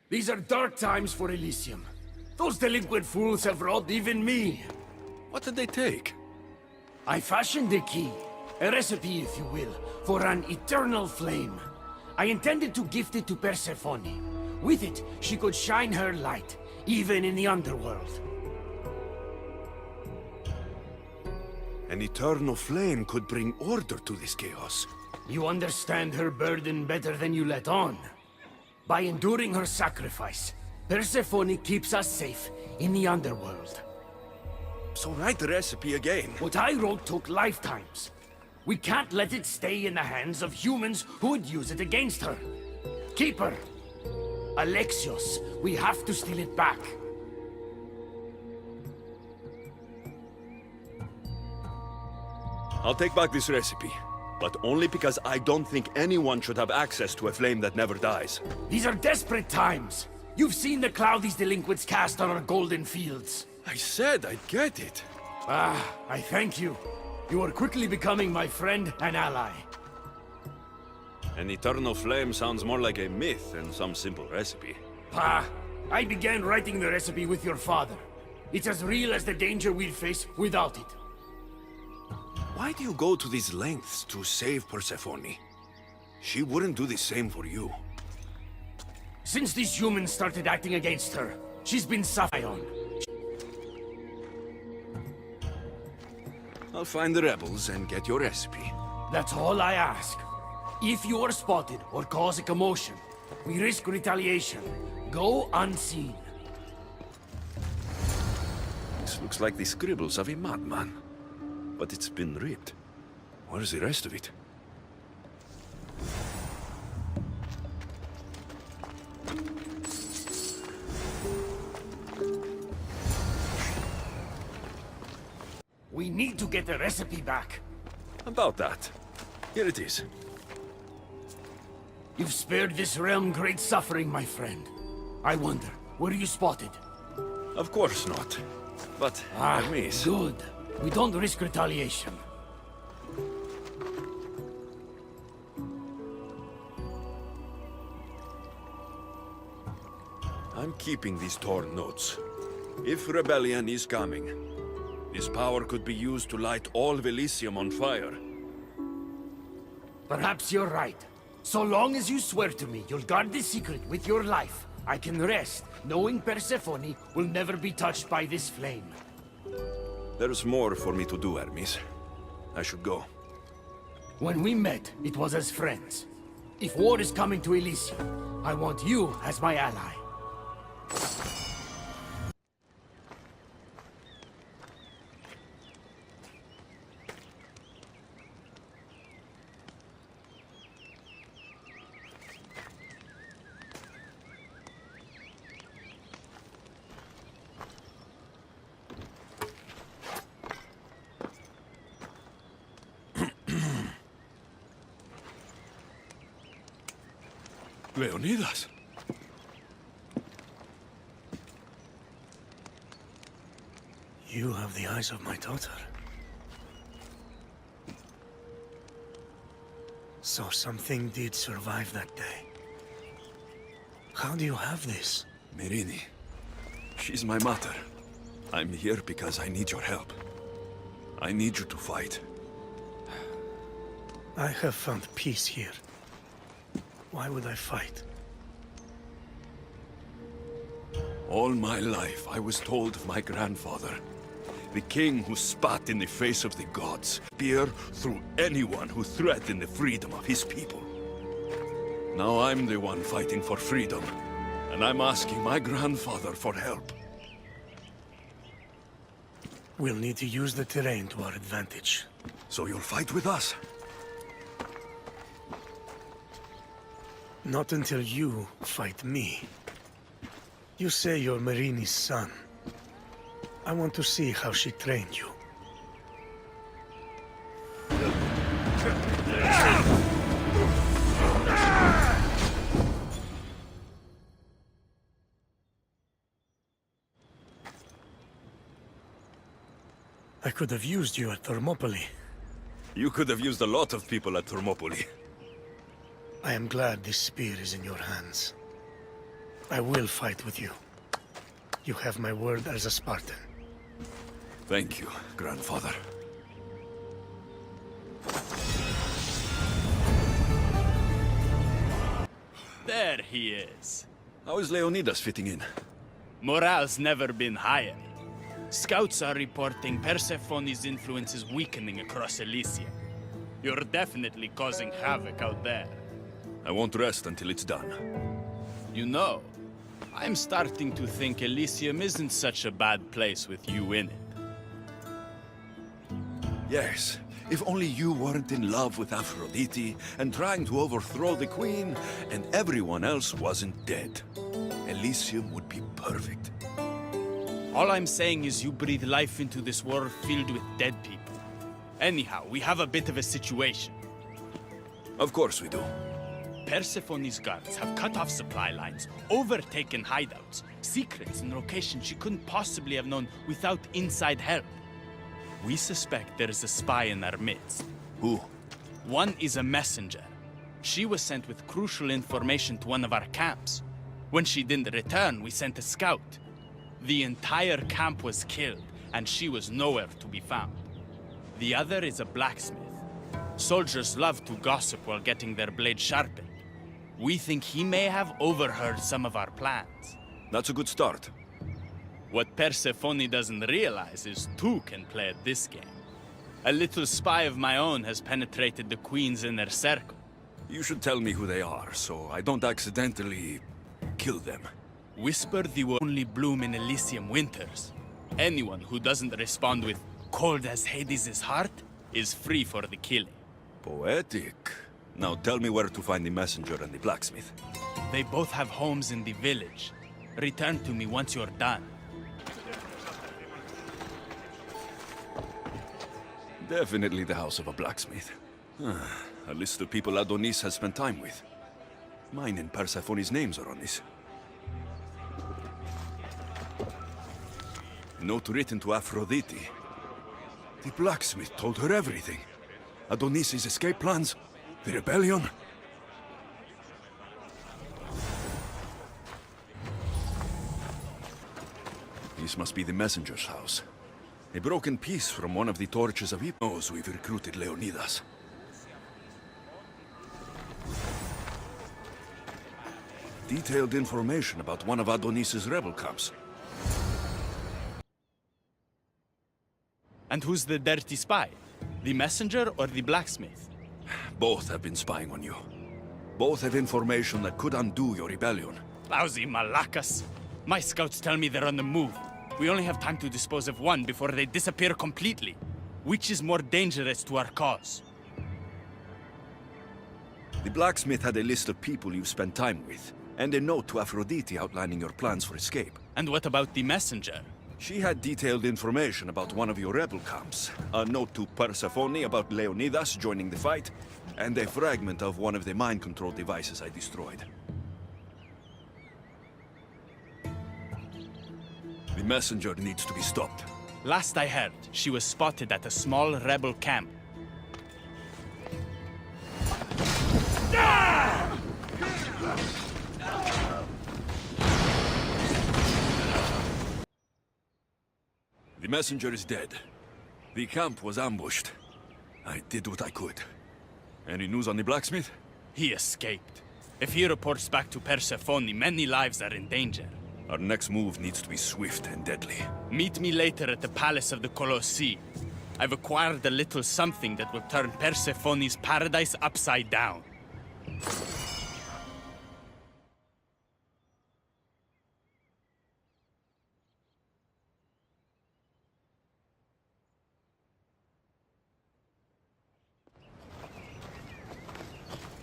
These are dark times for Elysium. Those delinquent fools have robbed even me. What did they take? I fashioned a key, a recipe if you will, for an eternal flame. I intended to gift it to Persephone. With it, she could shine her light, even in the underworld. An eternal flame could bring order to this chaos. You understand her burden better than you let on. By enduring her sacrifice, Persephone keeps us safe in the underworld. So write the recipe again. What I wrote took lifetimes. We can't let it stay in the hands of humans who would use it against her. Keep her. Alexios, we have to steal it back. I'll take back this recipe, but only because I don't think anyone should have access to a flame that never dies. These are desperate times. You've seen the cloud these delinquents cast on our golden fields. I said I'd get it. Ah, I thank you. You are quickly becoming my friend and ally. An eternal flame sounds more like a myth than some simple recipe. Ah, I began writing the recipe with your father. It's as real as the danger we'd face without it. Why do you go to these lengths to save Persephone? She wouldn't do the same for you. Since these humans started acting against her, she's been suffering. I'll find the rebels and get your recipe. That's all I ask. If you are spotted or cause a commotion, we risk retaliation. Go unseen. This looks like the scribbles of a madman. But it's been ripped. Where's the rest of it? We need to get the recipe back. About that. Here it is. You've spared this realm great suffering, my friend. I wonder, were you spotted? Of course not. But, Hermes... Good. We don't risk retaliation. I'm keeping these torn notes. If rebellion is coming, this power could be used to light all of Elysium on fire. Perhaps you're right. So long as you swear to me you'll guard this secret with your life, I can rest, knowing Persephone will never be touched by this flame. There's more for me to do, Hermes. I should go. When we met, it was as friends. If war is coming to Elysium, I want you as my ally. Leonidas. You have the eyes of my daughter. So something did survive that day. How do you have this? Myrrine. She's my mother. I'm here because I need your help. I need you to fight. I have found peace here. Why would I fight? All my life, I was told of my grandfather, the king who spat in the face of the gods, spear through anyone who threatened the freedom of his people. Now I'm the one fighting for freedom, and I'm asking my grandfather for help. We'll need to use the terrain to our advantage. So you'll fight with us? Not until you fight me. You say you're Myrrine's son. I want to see how she trained you. I could have used you at Thermopylae. You could have used a lot of people at Thermopylae. I am glad this spear is in your hands. I will fight with you. You have my word as a Spartan. Thank you, grandfather. There he is. How is Leonidas fitting in? Morale's never been higher. Scouts are reporting Persephone's influence is weakening across Elysium. You're definitely causing havoc out there. I won't rest until it's done. You know, I'm starting to think Elysium isn't such a bad place with you in it. Yes, if only you weren't in love with Aphrodite and trying to overthrow the queen, and everyone else wasn't dead. Elysium would be perfect. All I'm saying is you breathe life into this world filled with dead people. Anyhow, we have a bit of a situation. Of course we do. Persephone's guards have cut off supply lines, overtaken hideouts, secrets and locations she couldn't possibly have known without inside help. We suspect there is a spy in our midst. Who? One is a messenger. She was sent with crucial information to one of our camps. When she didn't return, we sent a scout. The entire camp was killed, and she was nowhere to be found. The other is a blacksmith. Soldiers love to gossip while getting their blades sharpened. We think he may have overheard some of our plans. That's a good start. What Persephone doesn't realize is two can play at this game. A little spy of my own has penetrated the Queen's inner circle. You should tell me who they are, so I don't accidentally kill them. Whisper they will only bloom in Elysium winters. Anyone who doesn't respond with cold as Hades' heart is free for the killing. Poetic. Now tell me where to find the messenger and the blacksmith. They both have homes in the village. Return to me once you're done. Definitely the house of a blacksmith. A list of people Adonis has spent time with. Mine and Persephone's names are on this. A note written to Aphrodite. The blacksmith told her everything. Adonis' escape plans, the rebellion. This must be the messenger's house. A broken piece from one of the torches of knows we've recruited Leonidas. Detailed information about one of Adonis' rebel camps. And who's the dirty spy? The messenger or the blacksmith? Both have been spying on you. Both have information that could undo your rebellion. Lousy malacas. My scouts tell me they're on the move. We only have time to dispose of one before they disappear completely. Which is more dangerous to our cause? The blacksmith had a list of people you've spent time with, and a note to Aphrodite outlining your plans for escape. And what about the messenger? She had detailed information about one of your rebel camps, a note to Persephone about Leonidas joining the fight, and a fragment of one of the mind control devices I destroyed. The messenger needs to be stopped. Last I heard, she was spotted at a small rebel camp. The messenger is dead. The camp was ambushed. I did what I could. Any news on the blacksmith? He escaped. If he reports back to Persephone, many lives are in danger. Our next move needs to be swift and deadly. Meet me later at the Palace of the Colossi. I've acquired a little something that will turn Persephone's paradise upside down.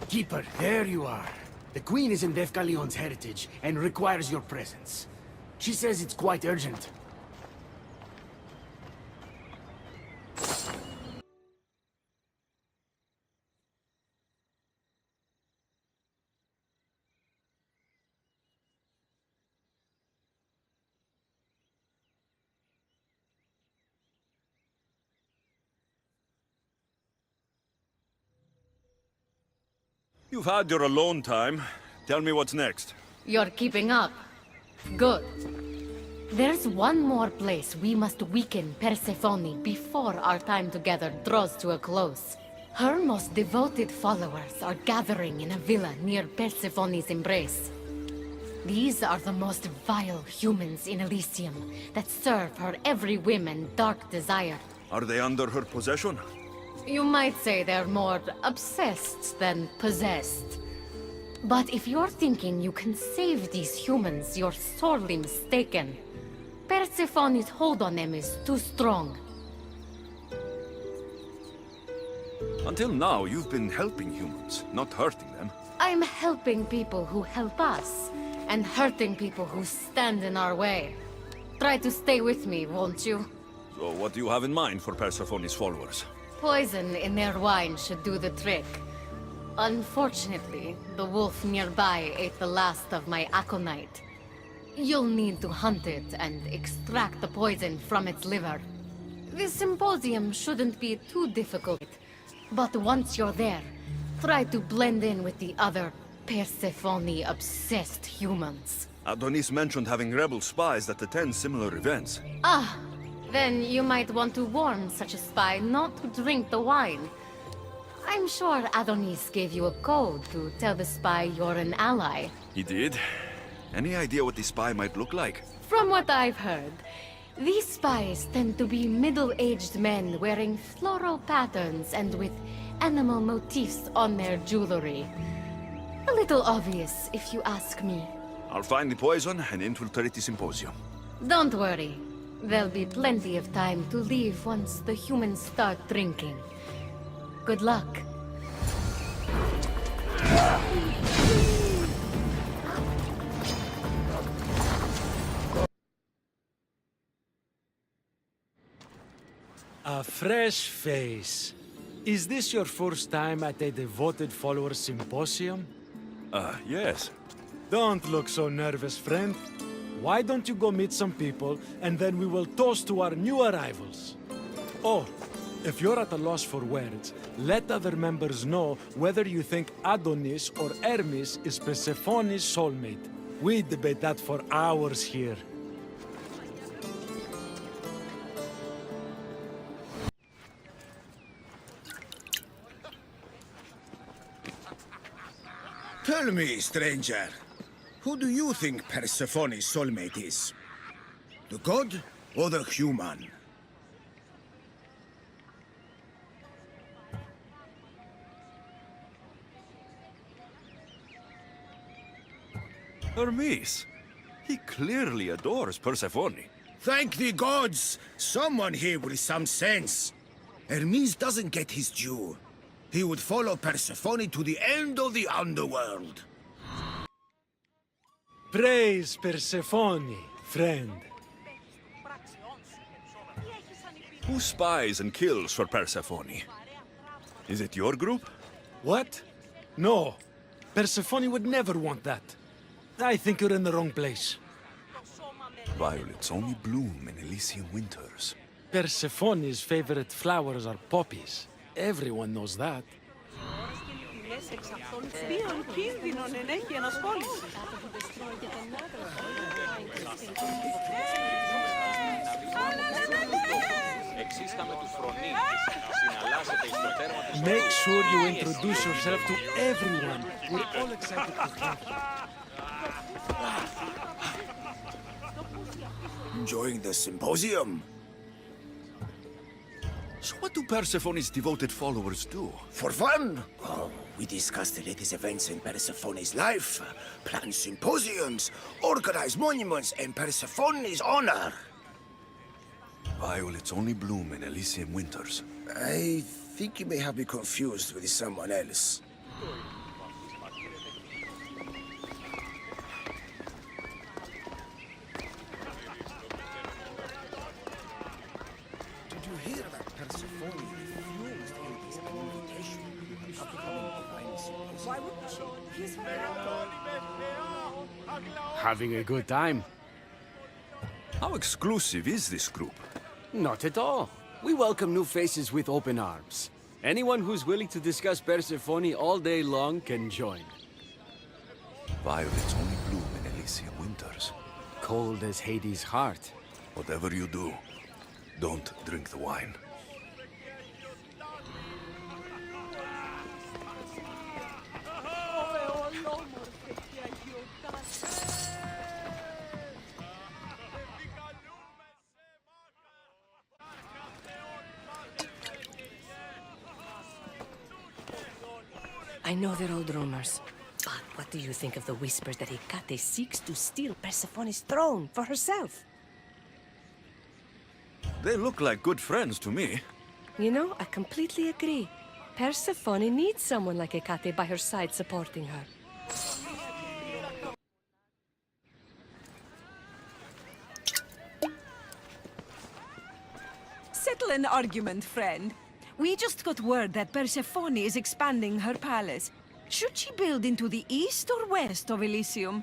Keeper, there you are. The Queen is in Defcalion's heritage and requires your presence. She says it's quite urgent. You've had your alone time. Tell me what's next. You're keeping up. Good. There's one more place we must weaken Persephone before our time together draws to a close. Her most devoted followers are gathering in a villa near Persephone's embrace. These are the most vile humans in Elysium that serve her every whim and dark desire. Are they under her possession? You might say they're more obsessed than possessed. But if you're thinking you can save these humans, you're sorely mistaken. Persephone's hold on them is too strong. Until now, you've been helping humans, not hurting them. I'm helping people who help us, and hurting people who stand in our way. Try to stay with me, won't you? So what do you have in mind for Persephone's followers? Poison in their wine should do the trick. Unfortunately, the wolf nearby ate the last of my aconite. You'll need to hunt it and extract the poison from its liver. This symposium shouldn't be too difficult, but once you're there, try to blend in with the other Persephone-obsessed humans. Adonis mentioned having rebel spies that attend similar events. Ah, then you might want to warn such a spy not to drink the wine. I'm sure Adonis gave you a code to tell the spy you're an ally. He did? Any idea what the spy might look like? From what I've heard, these spies tend to be middle-aged men wearing floral patterns and with animal motifs on their jewelry. A little obvious, if you ask me. I'll find the poison and infiltrate the symposium. Don't worry. There'll be plenty of time to leave once the humans start drinking. Good luck. A fresh face. Is this your first time at a devoted follower symposium? Yes. Don't look so nervous, friend. Why don't you go meet some people, and then we will toast to our new arrivals? Oh, if you're at a loss for words, let other members know whether you think Adonis or Hermes is Persephone's soulmate. We debate that for hours here. Tell me, stranger, who do you think Persephone's soulmate is? The god or the human? Hermes. He clearly adores Persephone. Thank the gods! Someone here with some sense. Hermes doesn't get his due. He would follow Persephone to the end of the underworld. Praise Persephone, friend. Who spies and kills for Persephone? Is it your group? What? No. Persephone would never want that. I think you're in the wrong place. Violets only bloom in Elysium winters. Persephone's favorite flowers are poppies. Everyone knows that. Make sure you introduce yourself to everyone. We're all excited to have you. Enjoying the symposium? So what do Persephone's devoted followers do? For fun? Oh, we discuss the latest events in Persephone's life, plan symposiums, organize monuments in Persephone's honor. Violets only bloom in Elysium winters. I think you may have me confused with someone else. Did you hear that Persephone refused Hades an invitation to come and find Why wouldn't she? Having a good time? How exclusive is this group? Not at all. We welcome new faces with open arms. Anyone who's willing to discuss Persephone all day long can join. Violets only bloom in winters. Cold as Hades' heart. Whatever you do, don't drink the wine. I know they're old rumors, but what do you think of the whispers that Hecate seeks to steal Persephone's throne for herself? They look like good friends to me. You know, I completely agree. Persephone needs someone like Hecate by her side supporting her. Settle an argument, friend. We just got word that Persephone is expanding her palace. Should she build into the east or west of Elysium?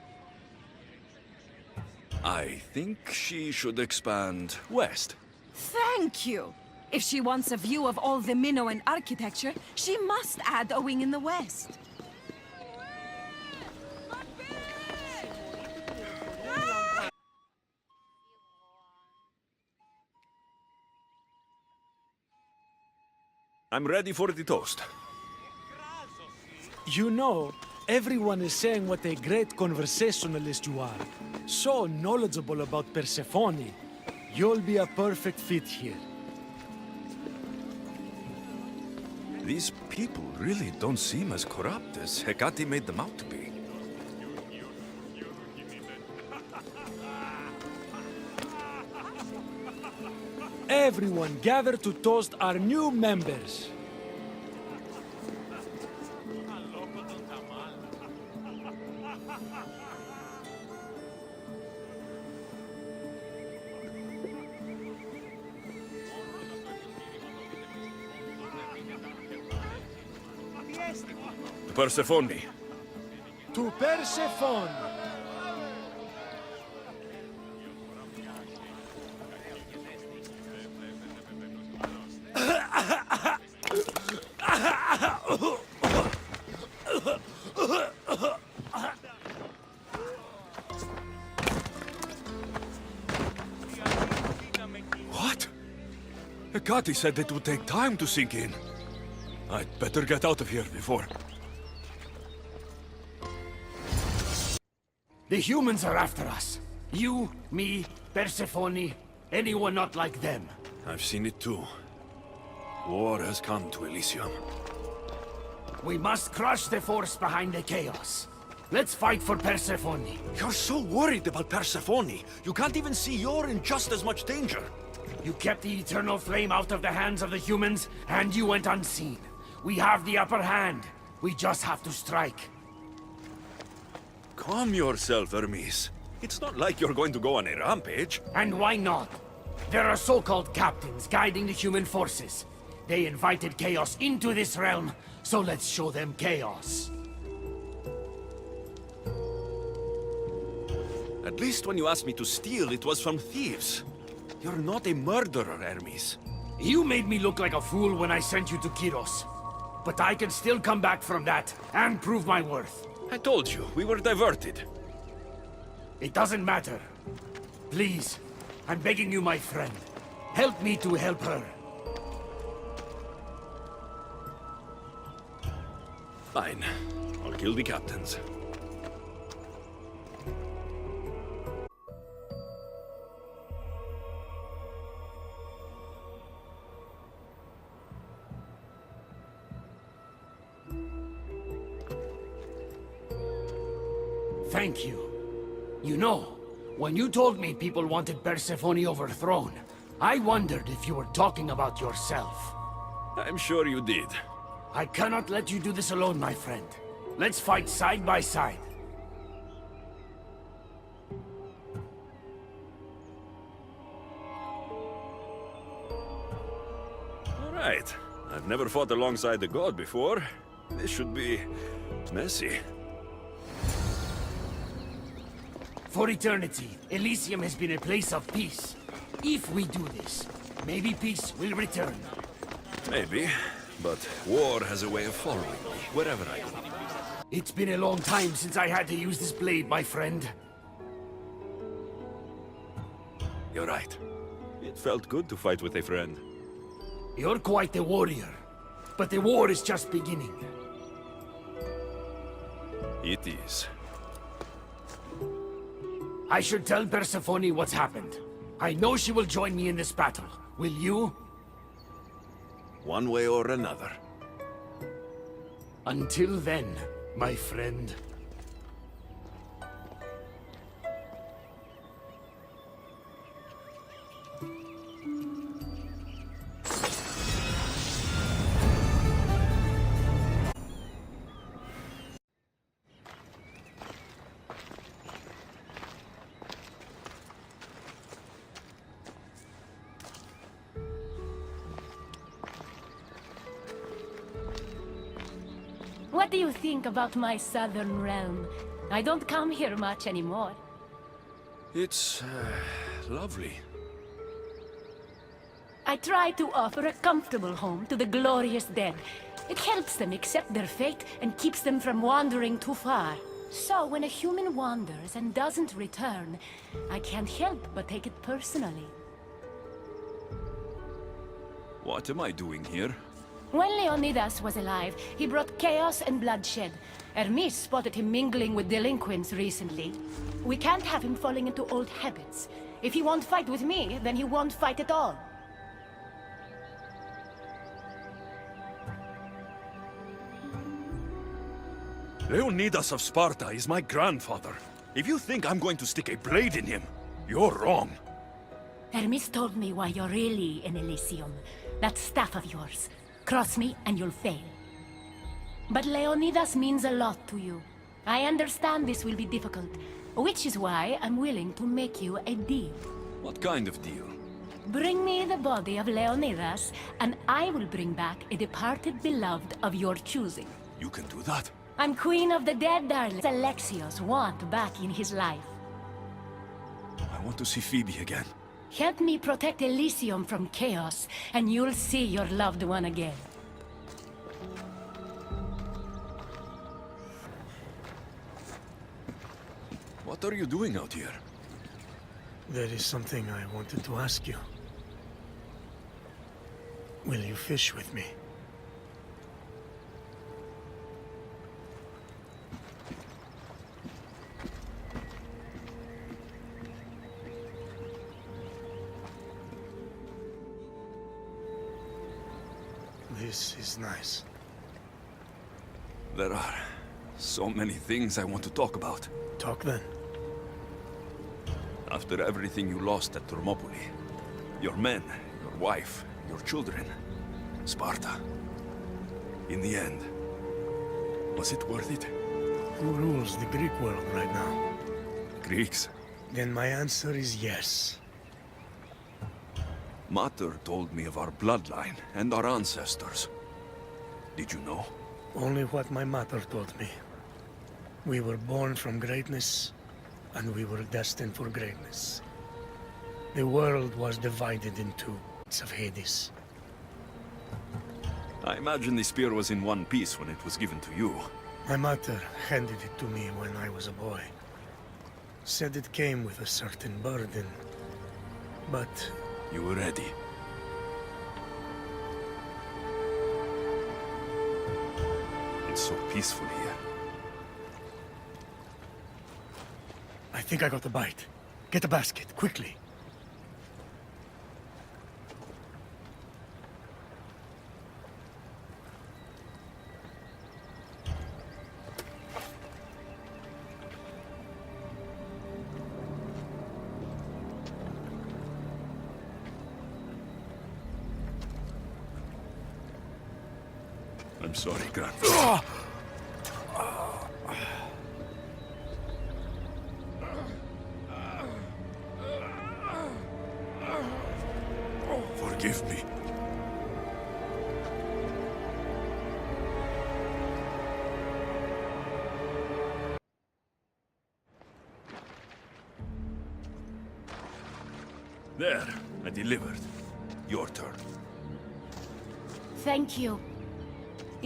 I think she should expand west. Thank you! If she wants a view of all the Minoan architecture, she must add a wing in the west. I'm ready for the toast. You know, everyone is saying what a great conversationalist you are. So knowledgeable about Persephone. You'll be a perfect fit here. These people really don't seem as corrupt as Hecate made them out to be. Everyone gather to toast our new members. Persephone. To Persephone! What? Hecate said it would take time to sink in. I'd better get out of here before... The humans are after us. You, me, Persephone, anyone not like them. I've seen it too. War has come to Elysium. We must crush the force behind the chaos. Let's fight for Persephone. You're so worried about Persephone. You can't even see you're in just as much danger. You kept the eternal flame out of the hands of the humans, and you went unseen. We have the upper hand. We just have to strike. Calm yourself, Hermes. It's not like you're going to go on a rampage. And why not? There are so-called captains guiding the human forces. They invited chaos into this realm, so let's show them chaos. At least when you asked me to steal, it was from thieves. You're not a murderer, Hermes. You made me look like a fool when I sent you to Kyros. But I can still come back from that, and prove my worth. I told you, we were diverted. It doesn't matter. Please, I'm begging you, my friend. Help me to help her. Fine. I'll kill the captains. Thank you. You know, when you told me people wanted Persephone overthrown, I wondered if you were talking about yourself. I'm sure you did. I cannot let you do this alone, my friend. Let's fight side by side. All right. I've never fought alongside the god before. This should be... messy. For eternity, Elysium has been a place of peace. If we do this, maybe peace will return. Maybe. But war has a way of following me, wherever I go. It's been a long time since I had to use this blade, my friend. You're right. It felt good to fight with a friend. You're quite a warrior, but the war is just beginning. It is. I should tell Persephone what's happened. I know she will join me in this battle. Will you? One way or another. Until then, my friend. What do you think about my southern realm? I don't come here much anymore. It's lovely. I try to offer a comfortable home to the glorious dead. It helps them accept their fate and keeps them from wandering too far. So when a human wanders and doesn't return, I can't help but take it personally. What am I doing here? When Leonidas was alive, he brought chaos and bloodshed. Hermes spotted him mingling with delinquents recently. We can't have him falling into old habits. If he won't fight with me, then he won't fight at all. Leonidas of Sparta is my grandfather. If you think I'm going to stick a blade in him, you're wrong. Hermes told me why you're really in Elysium. That staff of yours. Cross me and you'll fail. But Leonidas means a lot to you. I understand this will be difficult, which is why I'm willing to make you a deal. What kind of deal? Bring me the body of Leonidas, and I will bring back a departed beloved of your choosing. You can do that? I'm queen of the dead, darling. Alexios want back in his life. I want to see Phoebe again. Help me protect Elysium from chaos, and you'll see your loved one again. What are you doing out here? There is something I wanted to ask you. Will you fish with me? This is nice. There are so many things I want to talk about. Talk then. After everything you lost at Thermopylae, your men, your wife, your children, Sparta. In the end, was it worth it? Who rules the Greek world right now? Greeks. Then my answer is yes. Mater told me of our bloodline and our ancestors. Did you know? Only what my mother told me. We were born from greatness, and we were destined for greatness. The world was divided in two. Of Hades. I imagine the spear was in one piece when it was given to you. My mother handed it to me when I was a boy. Said it came with a certain burden, but... You were ready. It's so peaceful here. I think I got a bite. Get a basket, quickly. I'm sorry, grandfather. Forgive me. There, I delivered. Your turn. Thank you.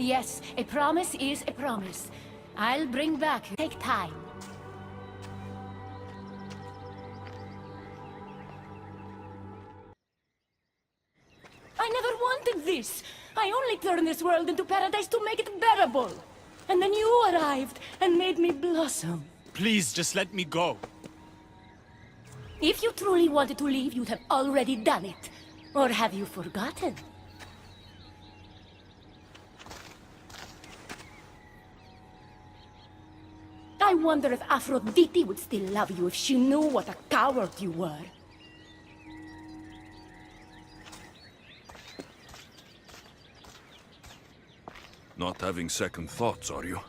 Yes, a promise is a promise. I'll bring back. Take time. at this! I only turned this world into paradise to make it bearable! And then you arrived and made me blossom. Please, just let me go. If you truly wanted to leave, you'd have already done it. Or have you forgotten? I wonder if Aphrodite would still love you if she knew what a coward you were. Not having second thoughts, are you?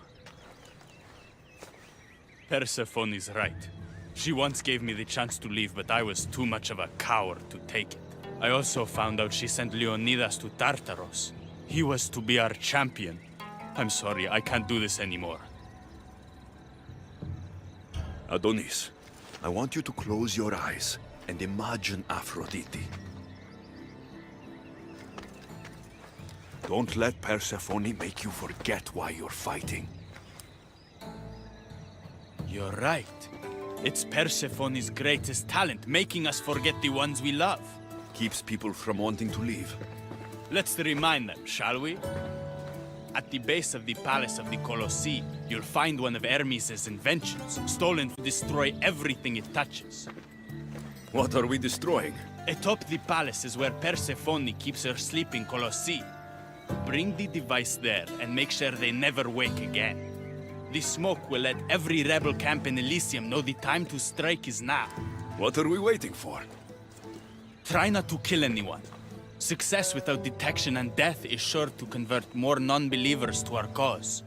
Persephone's right. She once gave me the chance to leave, but I was too much of a coward to take it. I also found out she sent Leonidas to Tartaros. He was to be our champion. I'm sorry, I can't do this anymore. Adonis, I want you to close your eyes and imagine Aphrodite. Don't let Persephone make you forget why you're fighting. You're right. It's Persephone's greatest talent, making us forget the ones we love. Keeps people from wanting to leave. Let's remind them, shall we? At the base of the palace of the Colossi, you'll find one of Hermes' inventions, stolen to destroy everything it touches. What are we destroying? Atop the palace is where Persephone keeps her sleeping Colossi. Bring the device there and make sure they never wake again. The smoke will let every rebel camp in Elysium know the time to strike is now. What are we waiting for? Try not to kill anyone. Success without detection and death is sure to convert more non-believers to our cause.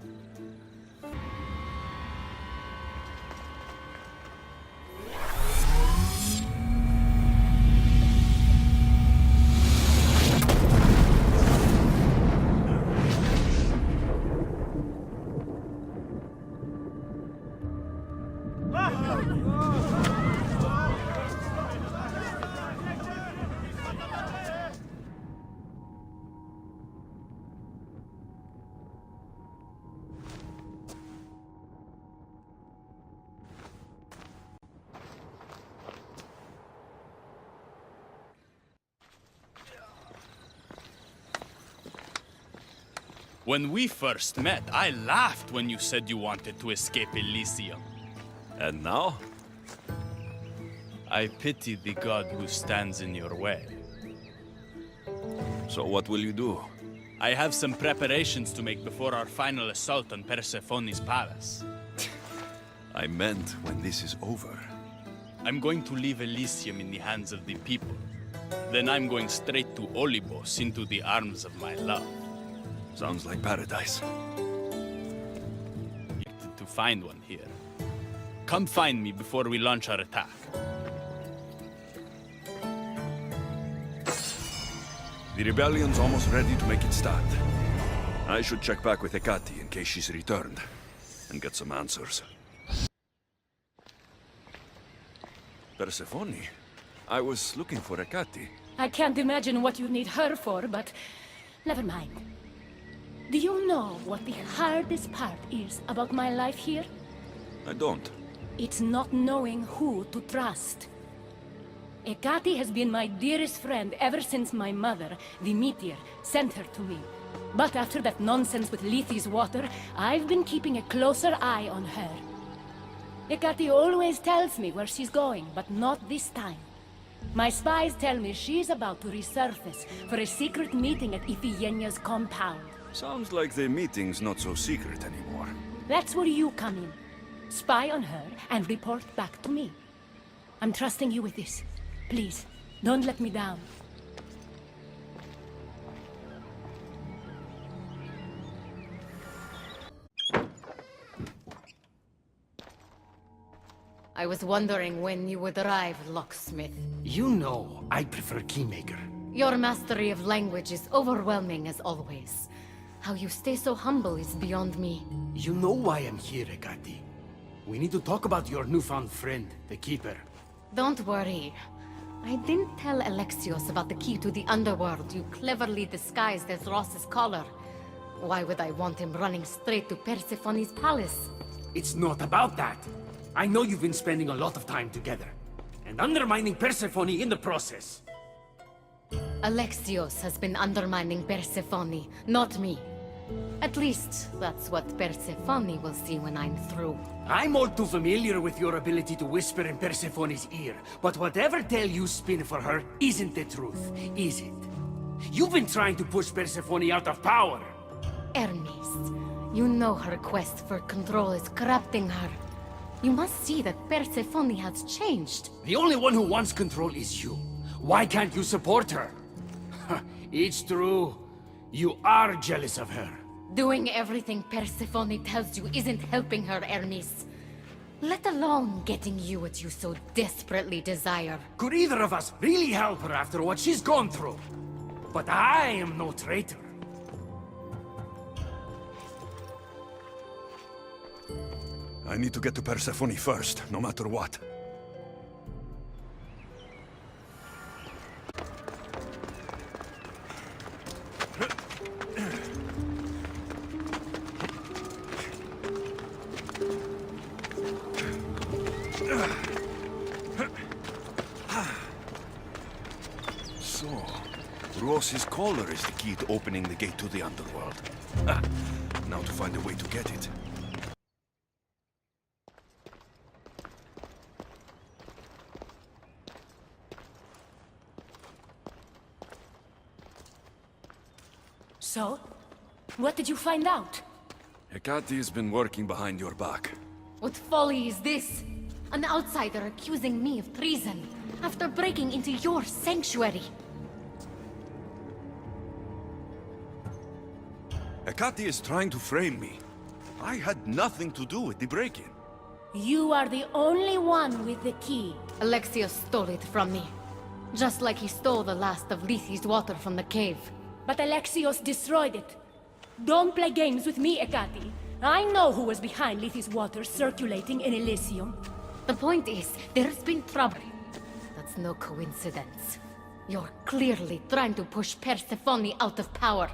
When we first met, I laughed when you said you wanted to escape Elysium. And now? I pity the god who stands in your way. So what will you do? I have some preparations to make before our final assault on Persephone's palace. I meant when this is over. I'm going to leave Elysium in the hands of the people. Then I'm going straight to Olybos, into the arms of my love. Sounds like paradise. To find one here. Come find me before we launch our attack. The rebellion's almost ready to make its start. I should check back with Hecate in case she's returned, and get some answers. Persephone? I was looking for Hecate. I can't imagine what you need her for, but never mind. Do you know what the hardest part is about my life here? I don't. It's not knowing who to trust. Hecate has been my dearest friend ever since my mother, the meteor, sent her to me. But after that nonsense with Lethe's water, I've been keeping a closer eye on her. Hecate always tells me where she's going, but not this time. My spies tell me she's about to resurface for a secret meeting at Iphigenia's compound. Sounds like the meeting's not so secret anymore. That's where you come in. Spy on her and report back to me. I'm trusting you with this. Please, don't let me down. I was wondering when you would arrive, locksmith. You know, I prefer Keymaker. Your mastery of language is overwhelming as always. How you stay so humble is beyond me. You know why I'm here, Hecate. We need to talk about your newfound friend, the Keeper. Don't worry. I didn't tell Alexios about the key to the underworld you cleverly disguised as Ross's collar. Why would I want him running straight to Persephone's palace? It's not about that. I know you've been spending a lot of time together, and undermining Persephone in the process. Alexios has been undermining Persephone, not me. At least, that's what Persephone will see when I'm through. I'm all too familiar with your ability to whisper in Persephone's ear, but whatever tale you spin for her isn't the truth, is it? You've been trying to push Persephone out of power! Hermes, you know her quest for control is corrupting her. You must see that Persephone has changed. The only one who wants control is you. Why can't you support her? It's true. You are jealous of her. Doing everything Persephone tells you isn't helping her, Hermes. Let alone getting you what you so desperately desire. Could either of us really help her after what she's gone through? But I am no traitor. I need to get to Persephone first, no matter what. So, Ross's collar is the key to opening the gate to the underworld. Now to find a way to get it. So? What did you find out? Hecate has been working behind your back. What folly is this? An outsider accusing me of treason after breaking into your sanctuary. Hecate is trying to frame me. I had nothing to do with the break-in. You are the only one with the key. Alexios stole it from me. Just like he stole the last of Lethe's water from the cave. But Alexios destroyed it. Don't play games with me, Hecate. I know who was behind Lethe's water circulating in Elysium. The point is, there's been trouble. That's no coincidence. You're clearly trying to push Persephone out of power.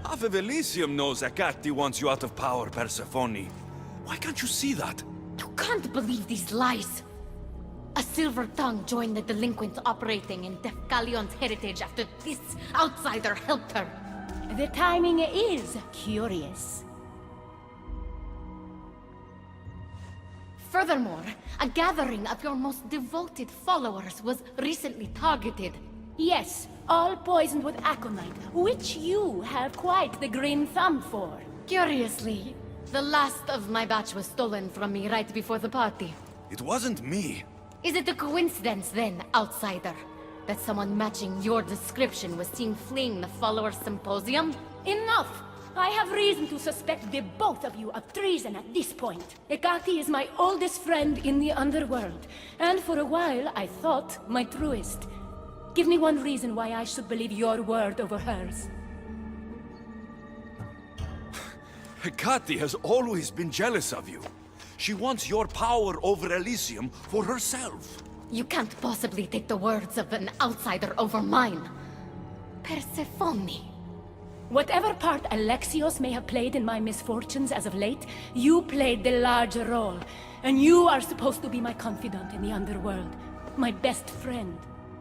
Half of Elysium knows Hecate wants you out of power, Persephone. Why can't you see that? You can't believe these lies. A silver tongue joined the delinquents operating in Defcalion's heritage after this outsider helped her. The timing is curious. Furthermore, a gathering of your most devoted followers was recently targeted. Yes, all poisoned with aconite, which you have quite the green thumb for. Curiously, the last of my batch was stolen from me right before the party. It wasn't me. Is it a coincidence then, outsider, that someone matching your description was seen fleeing the followers' symposium? Enough! I have reason to suspect the both of you of treason at this point. Hecate is my oldest friend in the underworld, and for a while I thought my truest. Give me one reason why I should believe your word over hers. Hecate has always been jealous of you. She wants your power over Elysium for herself. You can't possibly take the words of an outsider over mine. Persephone. Whatever part Alexios may have played in my misfortunes as of late, you played the larger role. And you are supposed to be my confidant in the underworld. My best friend.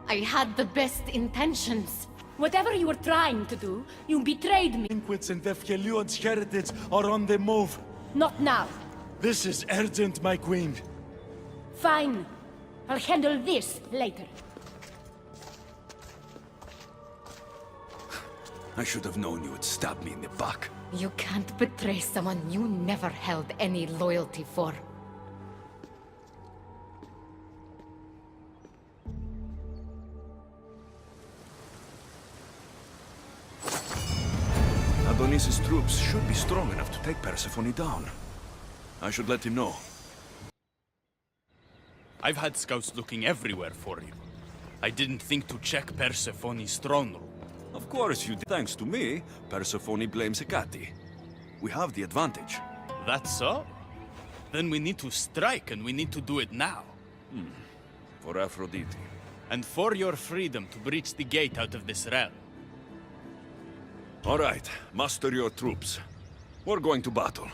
I had the best intentions. Whatever you were trying to do, you betrayed me. Delinquents in Defcalion's heritage are on the move. Not now. This is urgent, my queen. Fine. I'll handle this later. I should have known you would stab me in the back. You can't betray someone you never held any loyalty for. Adonis's troops should be strong enough to take Persephone down. I should let him know. I've had scouts looking everywhere for you. I didn't think to check Persephone's throne room. Of course you did. Thanks to me, Persephone blames Hecate. We have the advantage. That's so? Then we need to strike, and we need to do it now. For Aphrodite. And for your freedom to breach the gate out of this realm. All right, muster your troops. We're going to battle.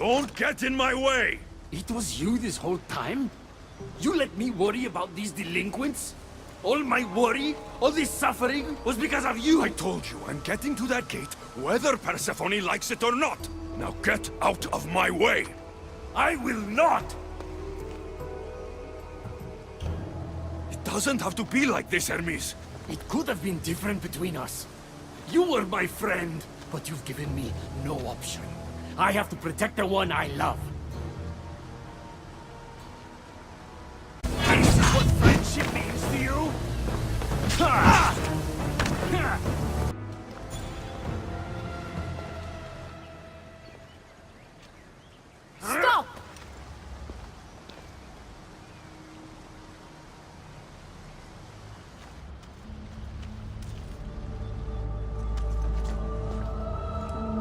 Don't get in my way! It was you this whole time? You let me worry about these delinquents? All my worry, all this suffering, was because of you! I told you, I'm getting to that gate, whether Persephone likes it or not! Now get out of my way! I will not! It doesn't have to be like this, Hermes! It could have been different between us. You were my friend, but you've given me no option. I have to protect the one I love. This is what friendship means to you? Ha! Ha! Stop!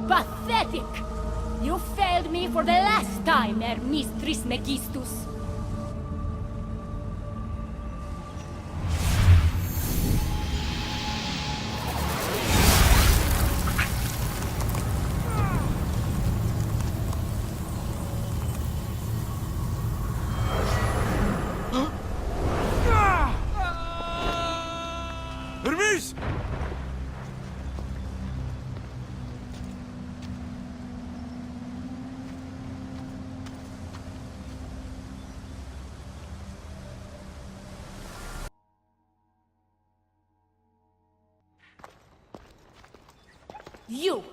Pathetic! You failed me for the last time, Hermes Trismegistus. Hermes! You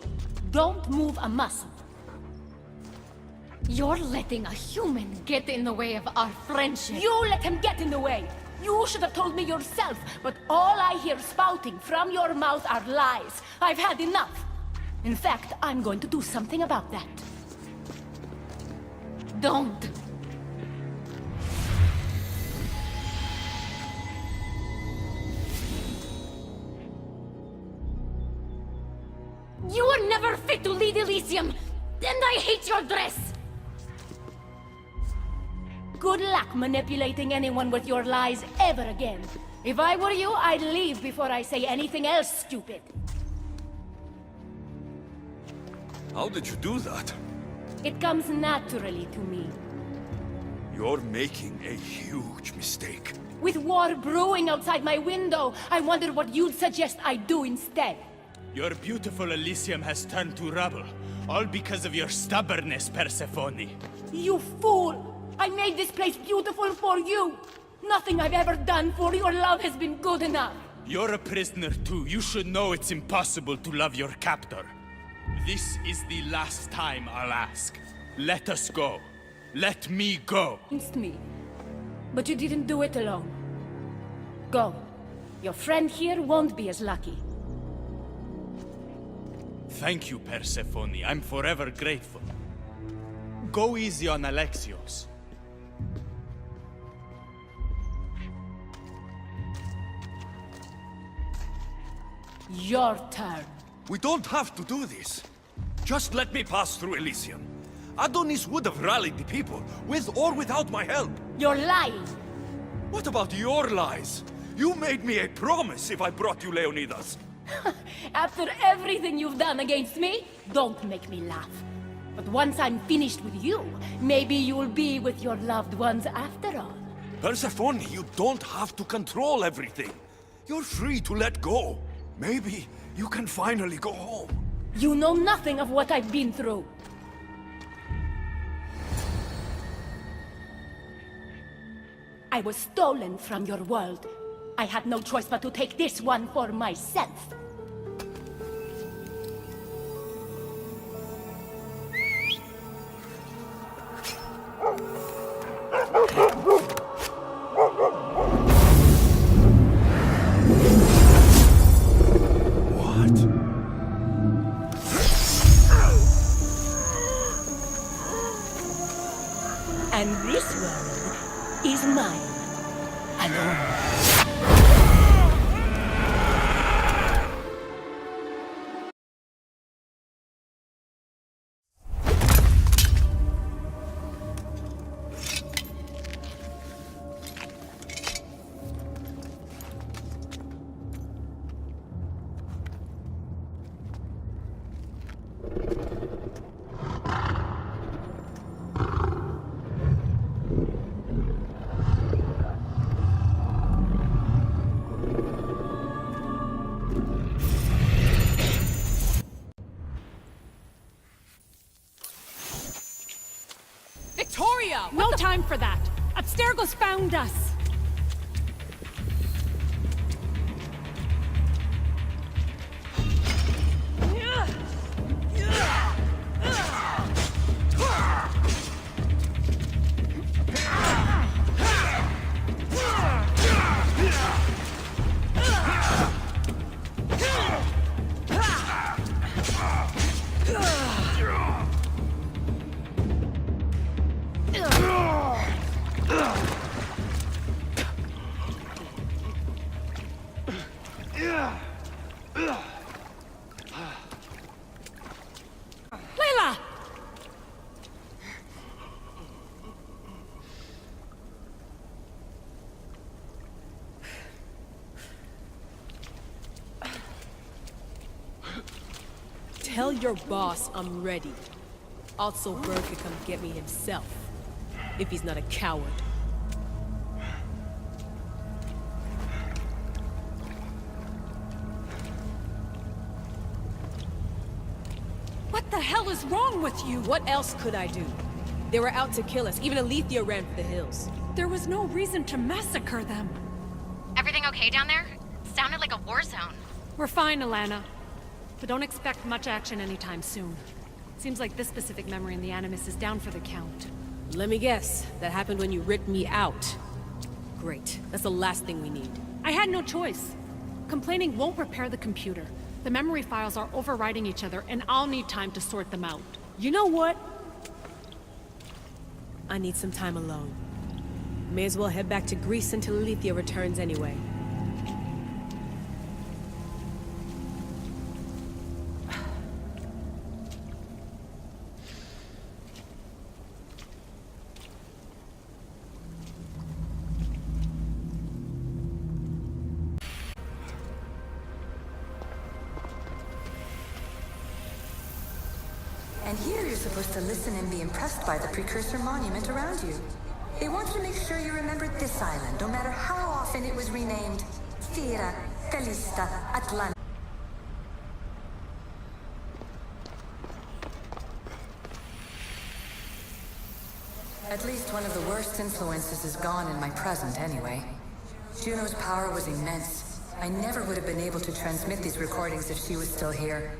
don't move a muscle. You're letting a human get in the way of our friendship. You let him get in the way. You should have told me yourself, but all I hear spouting from your mouth are lies. I've had enough. In fact, I'm going to do something about that. Don't. You were never fit to lead Elysium, and I hate your dress! Good luck manipulating anyone with your lies ever again. If I were you, I'd leave before I say anything else stupid. How did you do that? It comes naturally to me. You're making a huge mistake. With war brewing outside my window, I wondered what you'd suggest I do instead. Your beautiful Elysium has turned to rubble, all because of your stubbornness, Persephone. You fool! I made this place beautiful for you! Nothing I've ever done for your love has been good enough! You're a prisoner too. You should know it's impossible to love your captor. This is the last time I'll ask. Let us go. Let me go. Against me. But you didn't do it alone. Go. Your friend here won't be as lucky. Thank you, Persephone. I'm forever grateful. Go easy on Alexios. Your turn. We don't have to do this. Just let me pass through Elysium. Adonis would have rallied the people, with or without my help. You're lying. What about your lies? You made me a promise if I brought you Leonidas. After everything you've done against me, don't make me laugh. But once I'm finished with you, maybe you'll be with your loved ones after all. Persephone, you don't have to control everything. You're free to let go. Maybe you can finally go home. You know nothing of what I've been through. I was stolen from your world. I had no choice but to take this one for myself. And this world is mine alone. for that! Abstergo's found us! Layla! Tell your boss I'm ready. Also, Bird could come get me himself. If he's not a coward. What the hell is wrong with you? What else could I do? They were out to kill us. Even Elysium ran for the hills. There was no reason to massacre them. Everything okay down there? Sounded like a war zone. We're fine, Alana. But don't expect much action anytime soon. Seems like this specific memory in the Animus is down for the count. Let me guess. That happened when you ripped me out. Great. That's the last thing we need. I had no choice. Complaining won't repair the computer. The memory files are overriding each other, and I'll need time to sort them out. You know what? I need some time alone. May as well head back to Greece until Elysium returns anyway. And here you're supposed to listen and be impressed by the precursor monument around you. They wanted to make sure you remembered this island, no matter how often it was renamed. Thera, Callista, Atlantis. At least one of the worst influences is gone in my present anyway. Juno's power was immense. I never would have been able to transmit these recordings if she was still here.